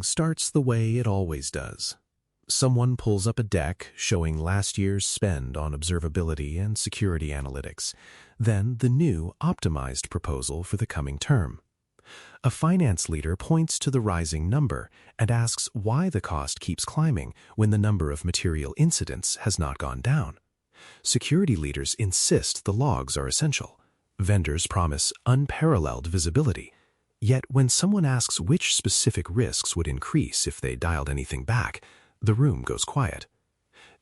starts the way it always does. Someone pulls up a deck showing last year's spend on observability and security analytics, then the new optimized proposal for the coming term. A finance leader points to the rising number and asks why the cost keeps climbing when the number of material incidents has not gone down. Security leaders insist the logs are essential. Vendors promise unparalleled visibility. Yet when someone asks which specific risks would increase if they dialed anything back, the room goes quiet.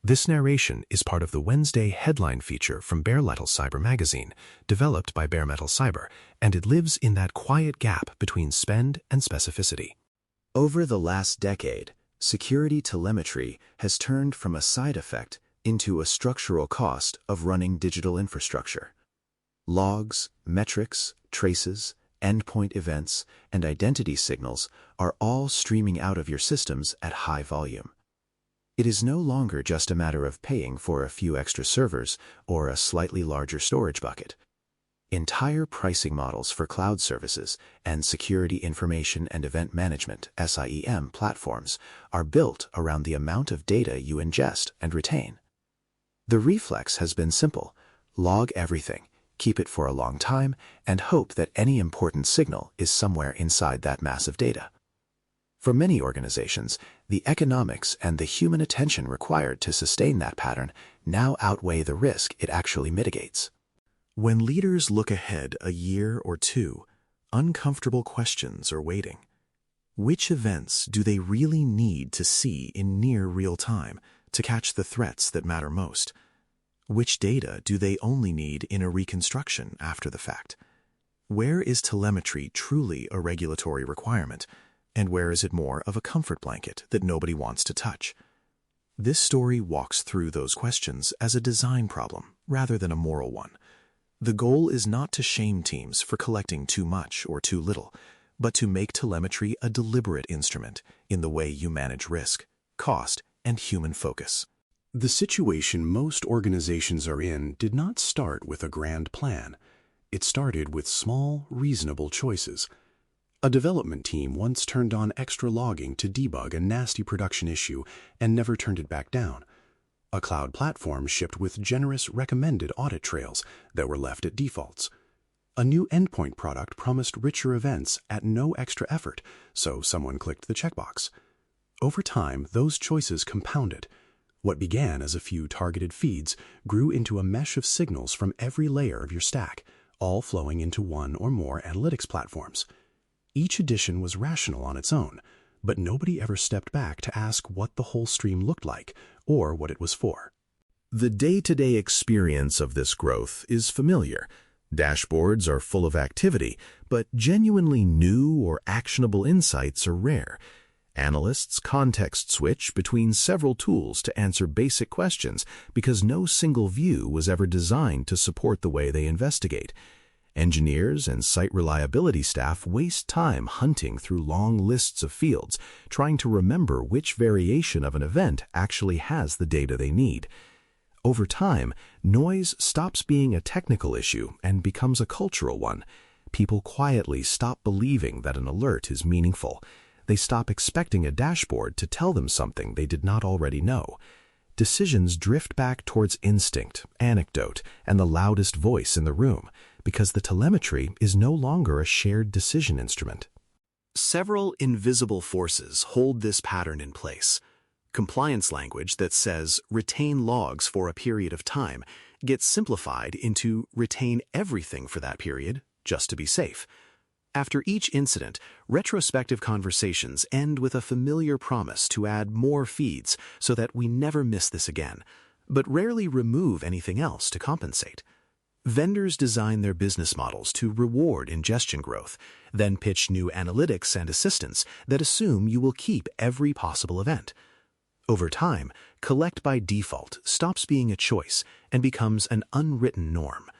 This narration is part of the Wednesday headline feature from Bare Metal Cyber magazine, developed by Bare Metal Cyber, and it lives in that quiet gap between spend and specificity. Over the last decade, security telemetry has turned from a side effect into a structural cost of running digital infrastructure. Logs, metrics, traces, endpoint events, and identity signals are all streaming out of your systems at high volume. It is no longer just a matter of paying for a few extra servers or a slightly larger storage bucket. Entire pricing models for cloud services and security information and event management (SIEM) platforms are built around the amount of data you ingest and retain. The reflex has been simple: log everything, keep it for a long time, and hope that any important signal is somewhere inside that mass of data. For many organizations, the economics and the human attention required to sustain that pattern now outweigh the risk it actually mitigates. When leaders look ahead a year or two, uncomfortable questions are waiting. Which events do they really need to see in near real time to catch the threats that matter most? Which data do they only need in a reconstruction after the fact? Where is telemetry truly a regulatory requirement, and where is it more of a comfort blanket that nobody wants to touch? This story walks through those questions as a design problem rather than a moral one. The goal is not to shame teams for collecting too much or too little, but to make telemetry a deliberate instrument in the way you manage risk, cost, and human focus. The situation most organizations are in did not start with a grand plan. It started with small, reasonable choices. A development team once turned on extra logging to debug a nasty production issue and never turned it back down. A cloud platform shipped with generous recommended audit trails that were left at defaults. A new endpoint product promised richer events at no extra effort, so someone clicked the checkbox. Over time, those choices compounded. What began as a few targeted feeds grew into a mesh of signals from every layer of your stack, all flowing into one or more analytics platforms. Each addition was rational on its own, but nobody ever stepped back to ask what the whole stream looked like or what it was for. The day-to-day experience of this growth is familiar. Dashboards are full of activity, but genuinely new or actionable insights are rare. Analysts context switch between several tools to answer basic questions because no single view was ever designed to support the way they investigate. Engineers and site reliability staff waste time hunting through long lists of fields, trying to remember which variation of an event actually has the data they need. Over time, noise stops being a technical issue and becomes a cultural one. People quietly stop believing that an alert is meaningful. They stop expecting a dashboard to tell them something they did not already know. Decisions drift back towards instinct, anecdote, and the loudest voice in the room, because the telemetry is no longer a shared decision instrument. Several invisible forces hold this pattern in place. Compliance language that says retain logs for a period of time gets simplified into retain everything for that period, just to be safe. After each incident, retrospective conversations end with a familiar promise to add more feeds so that we never miss this again, but rarely remove anything else to compensate. Vendors design their business models to reward ingestion growth, then pitch new analytics and assistance that assume you will keep every possible event. Over time, collect by default stops being a choice and becomes an unwritten norm.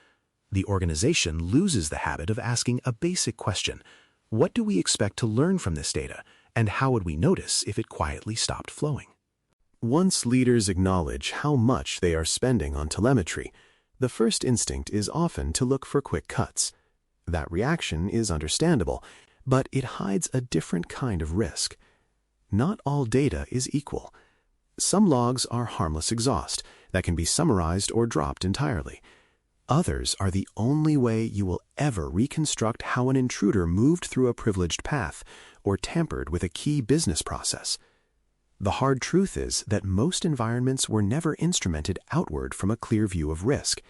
The organization loses the habit of asking a basic question: what do we expect to learn from this data, and how would we notice if it quietly stopped flowing? Once leaders acknowledge how much they are spending on telemetry, the first instinct is often to look for quick cuts. That reaction is understandable, but it hides a different kind of risk. Not all data is equal. Some logs are harmless exhaust that can be summarized or dropped entirely. Others are the only way you will ever reconstruct how an intruder moved through a privileged path or tampered with a key business process. The hard truth is that most environments were never instrumented outward from a clear view of risk.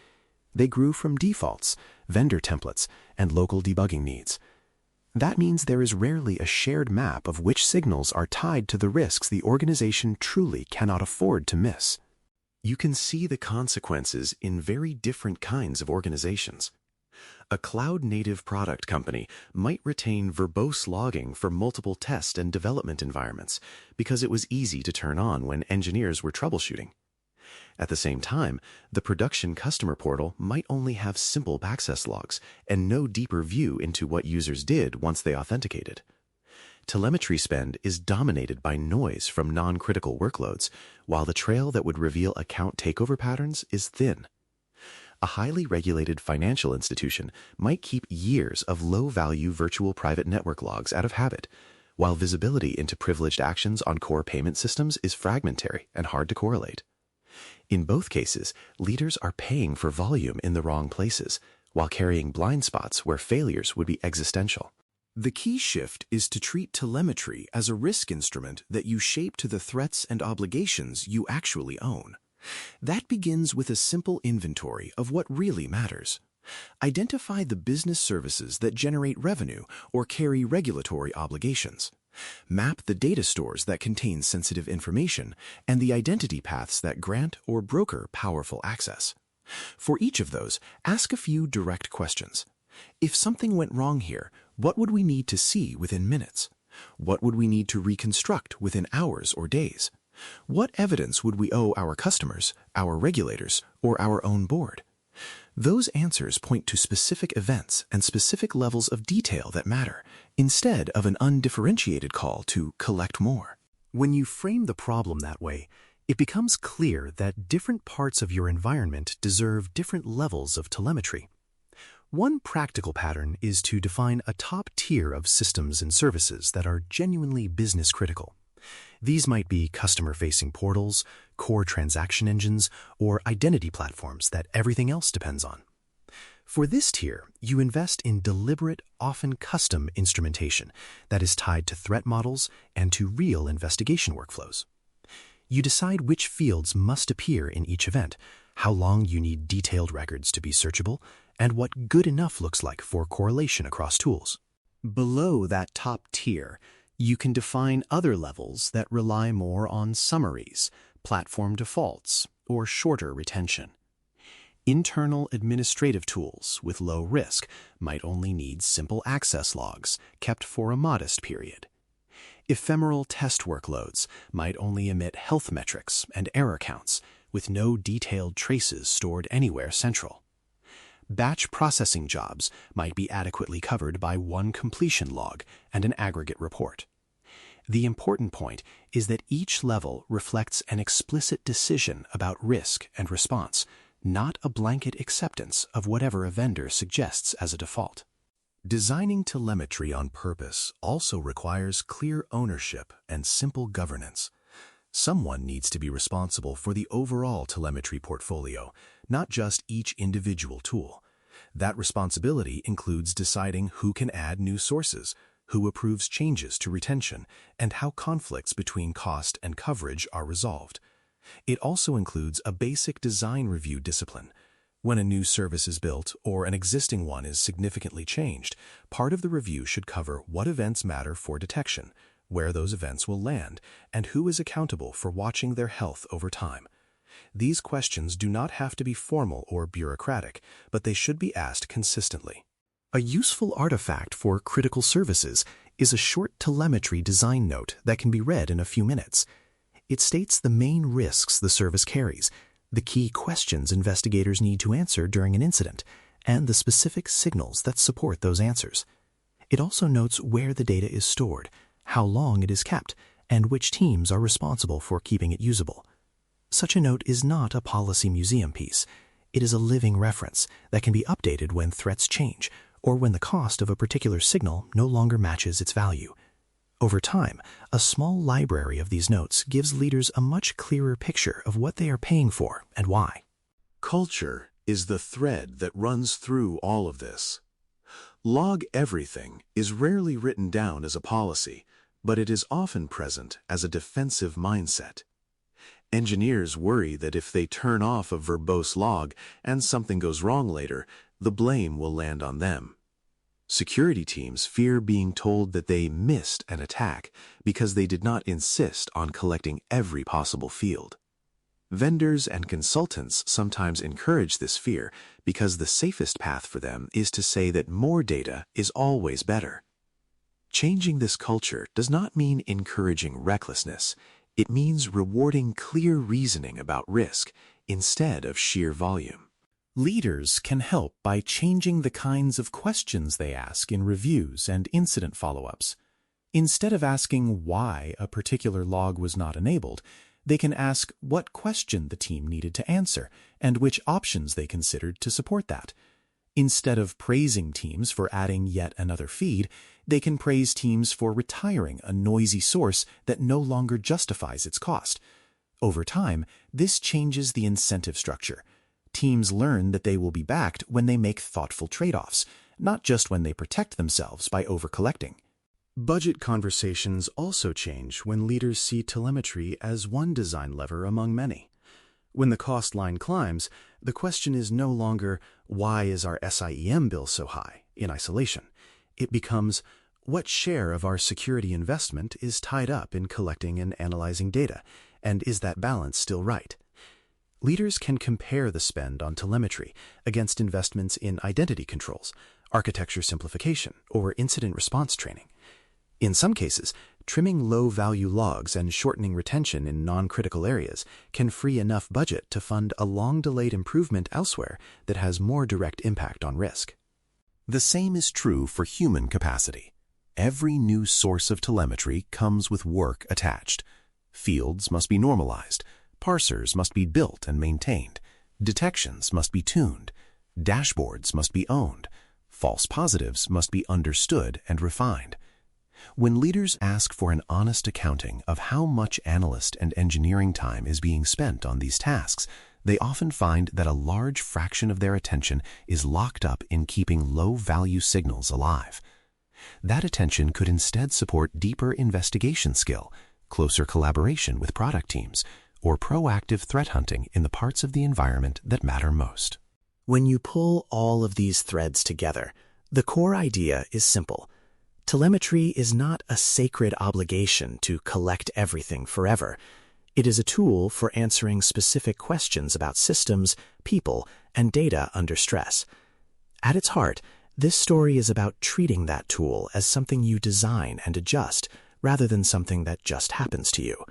They grew from defaults, vendor templates, and local debugging needs. That means there is rarely a shared map of which signals are tied to the risks the organization truly cannot afford to miss. You can see the consequences in very different kinds of organizations. A cloud-native product company might retain verbose logging for multiple test and development environments because it was easy to turn on when engineers were troubleshooting. At the same time, the production customer portal might only have simple access logs and no deeper view into what users did once they authenticated. Telemetry spend is dominated by noise from non-critical workloads, while the trail that would reveal account takeover patterns is thin. A highly regulated financial institution might keep years of low-value virtual private network logs out of habit, while visibility into privileged actions on core payment systems is fragmentary and hard to correlate. In both cases, leaders are paying for volume in the wrong places, while carrying blind spots where failures would be existential. The key shift is to treat telemetry as a risk instrument that you shape to the threats and obligations you actually own. That begins with a simple inventory of what really matters. Identify the business services that generate revenue or carry regulatory obligations. Map the data stores that contain sensitive information and the identity paths that grant or broker powerful access. For each of those, ask a few direct questions. If something went wrong here, what would we need to see within minutes? What would we need to reconstruct within hours or days? What evidence would we owe our customers, our regulators, or our own board? Those answers point to specific events and specific levels of detail that matter, instead of an undifferentiated call to collect more. When you frame the problem that way, it becomes clear that different parts of your environment deserve different levels of telemetry. One practical pattern is to define a top tier of systems and services that are genuinely business critical. These might be customer-facing portals, core transaction engines, or identity platforms that everything else depends on. For this tier, you invest in deliberate, often custom instrumentation that is tied to threat models and to real investigation workflows. You decide which fields must appear in each event, how long you need detailed records to be searchable, and what good enough looks like for correlation across tools. Below that top tier, you can define other levels that rely more on summaries, platform defaults, or shorter retention. Internal administrative tools with low risk might only need simple access logs kept for a modest period. Ephemeral test workloads might only emit health metrics and error counts with no detailed traces stored anywhere central. Batch processing jobs might be adequately covered by one completion log and an aggregate report. The important point is that each level reflects an explicit decision about risk and response, not a blanket acceptance of whatever a vendor suggests as a default. Designing telemetry on purpose also requires clear ownership and simple governance. Someone needs to be responsible for the overall telemetry portfolio, not just each individual tool. That responsibility includes deciding who can add new sources, who approves changes to retention, and how conflicts between cost and coverage are resolved. It also includes a basic design review discipline. When a new service is built or an existing one is significantly changed, part of the review should cover what events matter for detection, where those events will land, and who is accountable for watching their health over time. These questions do not have to be formal or bureaucratic, but they should be asked consistently. A useful artifact for critical services is a short telemetry design note that can be read in a few minutes. It states the main risks the service carries, the key questions investigators need to answer during an incident, and the specific signals that support those answers. It also notes where the data is stored, how long it is kept, and which teams are responsible for keeping it usable. Such a note is not a policy museum piece. It is a living reference that can be updated when threats change or when the cost of a particular signal no longer matches its value. Over time, a small library of these notes gives leaders a much clearer picture of what they are paying for and why. Culture is the thread that runs through all of this. Log everything is rarely written down as a policy, but it is often present as a defensive mindset. Engineers worry that if they turn off a verbose log and something goes wrong later, the blame will land on them. Security teams fear being told that they missed an attack because they did not insist on collecting every possible field. Vendors and consultants sometimes encourage this fear because the safest path for them is to say that more data is always better. Changing this culture does not mean encouraging recklessness. It means rewarding clear reasoning about risk instead of sheer volume. Leaders can help by changing the kinds of questions they ask in reviews and incident follow-ups. Instead of asking why a particular log was not enabled, they can ask what question the team needed to answer and which options they considered to support that. Instead of praising teams for adding yet another feed, they can praise teams for retiring a noisy source that no longer justifies its cost. Over time, this changes the incentive structure. Teams learn that they will be backed when they make thoughtful trade-offs, not just when they protect themselves by over-collecting. Budget conversations also change when leaders see telemetry as one design lever among many. When the cost line climbs, the question is no longer, why is our SIEM bill so high, in isolation? It becomes, what share of our security investment is tied up in collecting and analyzing data, and is that balance still right? Leaders can compare the spend on telemetry against investments in identity controls, architecture simplification, or incident response training. In some cases, trimming low-value logs and shortening retention in non-critical areas can free enough budget to fund a long-delayed improvement elsewhere that has more direct impact on risk. The same is true for human capacity. Every new source of telemetry comes with work attached. Fields must be normalized. Parsers must be built and maintained. Detections must be tuned. Dashboards must be owned. False positives must be understood and refined. When leaders ask for an honest accounting of how much analyst and engineering time is being spent on these tasks, they often find that a large fraction of their attention is locked up in keeping low-value signals alive. That attention could instead support deeper investigation skill, closer collaboration with product teams, or proactive threat hunting in the parts of the environment that matter most. When you pull all of these threads together, the core idea is simple. Telemetry is not a sacred obligation to collect everything forever. It is a tool for answering specific questions about systems, people, and data under stress. At its heart, this story is about treating that tool as something you design and adjust, rather than something that just happens to you.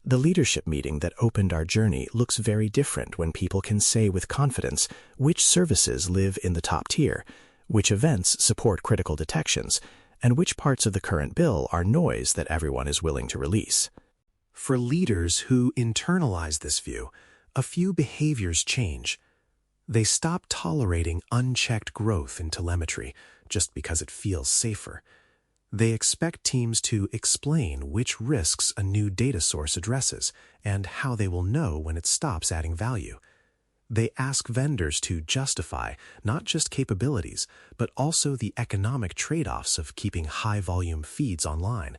The leadership meeting that opened our journey looks very different when people can say with confidence which services live in the top tier, which events support critical detections, and which parts of the current bill are noise that everyone is willing to release. For leaders who internalize this view, a few behaviors change. They stop tolerating unchecked growth in telemetry just because it feels safer. They expect teams to explain which risks a new data source addresses and how they will know when it stops adding value. They ask vendors to justify not just capabilities, but also the economic trade-offs of keeping high-volume feeds online.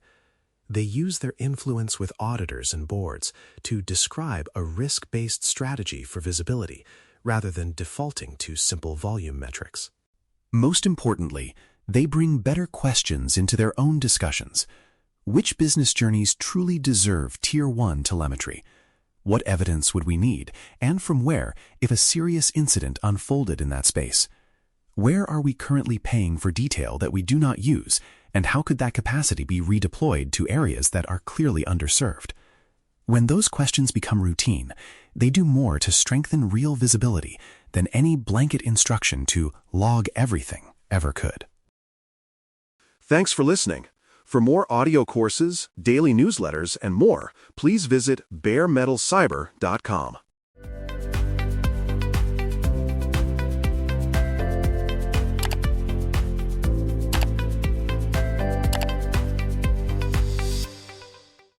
They use their influence with auditors and boards to describe a risk-based strategy for visibility, rather than defaulting to simple volume metrics. Most importantly, they bring better questions into their own discussions. Which business journeys truly deserve Tier 1 telemetry? What evidence would we need, and from where, if a serious incident unfolded in that space? Where are we currently paying for detail that we do not use, and how could that capacity be redeployed to areas that are clearly underserved? When those questions become routine, they do more to strengthen real visibility than any blanket instruction to log everything ever could. Thanks for listening. For more audio courses, daily newsletters, and more, please visit baremetalcyber.com.